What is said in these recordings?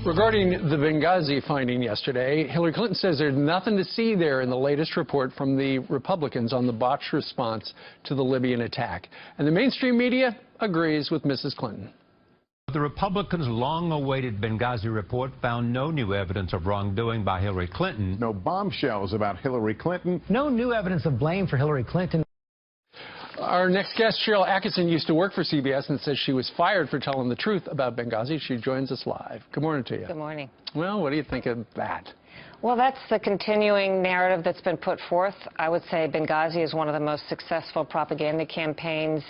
Regarding the Benghazi finding yesterday, Hillary Clinton says there's nothing to see there in the latest report from the Republicans on the botched response to the Libyan attack. And the mainstream media agrees with Mrs. Clinton. The Republicans' long-awaited Benghazi report found no new evidence of wrongdoing by Hillary Clinton. No bombshells about Hillary Clinton. No new evidence of blame for Hillary Clinton. Our next guest, Sharyl Attkisson, used to work for CBS and says she was fired for telling the truth about Benghazi. She joins us live. Good morning to you. Good morning. Well, what do you think of that? Well, that's the continuing narrative that's been put forth. I would say Benghazi is one of the most successful propaganda campaigns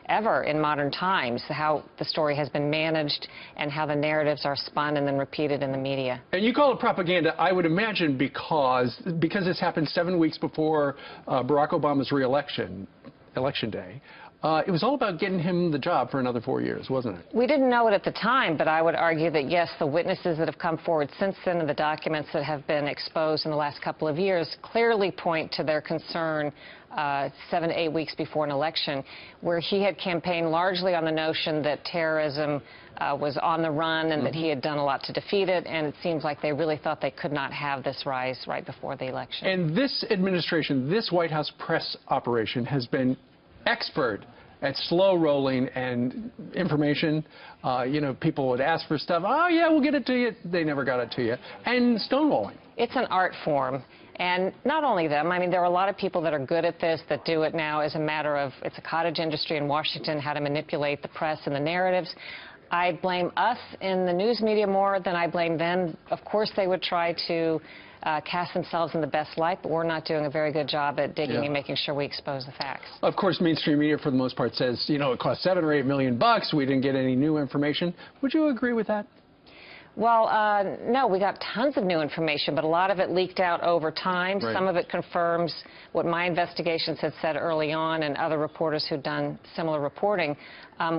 ever in modern times, how the story has been managed and how the narratives are spun and then repeated in the media. And you call it propaganda, I would imagine, because this happened 7 weeks before Barack Obama's election day. It was all about getting him the job for another 4 years, wasn't it? We didn't know it at the time, but I would argue that, yes, the witnesses that have come forward since then and the documents that have been exposed in the last couple of years clearly point to their concern 7 to 8 weeks before an election, where he had campaigned largely on the notion that terrorism was on the run and that he had done a lot to defeat it, and it seems like they really thought they could not have this rise right before the election. And this administration, this White House press operation has been expert at slow rolling and information. You know, people would ask for stuff. Oh, yeah, we'll get it to you. They never got it to you. And stonewalling. It's an art form. And not only them, I mean, there are a lot of people that are good at this, that do it now as a matter of, it's a cottage industry in Washington, how to manipulate the press and the narratives. I blame us in the news media more than I blame them. Of course, they would try to cast themselves in the best light, but we're not doing a very good job at digging and making sure we expose the facts. Of course, mainstream media, for the most part, says, you know, it cost $7 or $8 million. We didn't get any new information. Would you agree with that? Well, no, we got tons of new information, but a lot of it leaked out over time. Right. Some of it confirms what my investigations had said early on and other reporters who'd done similar reporting.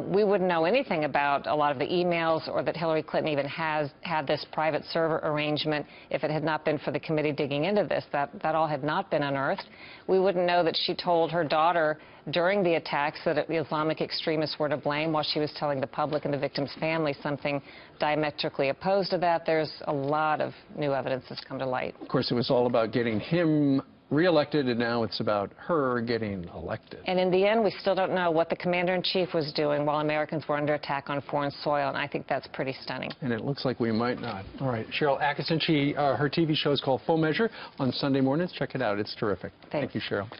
We wouldn't know anything about a lot of the emails or that Hillary Clinton even has had this private server arrangement if it had not been for the committee digging into this. That all had not been unearthed. We wouldn't know that she told her daughter during the attacks that the Islamic extremists were to blame while she was telling the public and the victim's family something diametrically opposed to that. There's a lot of new evidence that's come to light. Of course, it was all about getting him reelected, and now it's about her getting elected. And in the end, we still don't know what the commander-in-chief was doing while Americans were under attack on foreign soil, and I think that's pretty stunning. And it looks like we might not. All right, Sharyl Attkisson, her TV show is called Full Measure on Sunday mornings. Check it out. It's terrific. Thanks. Thank you, Sharyl.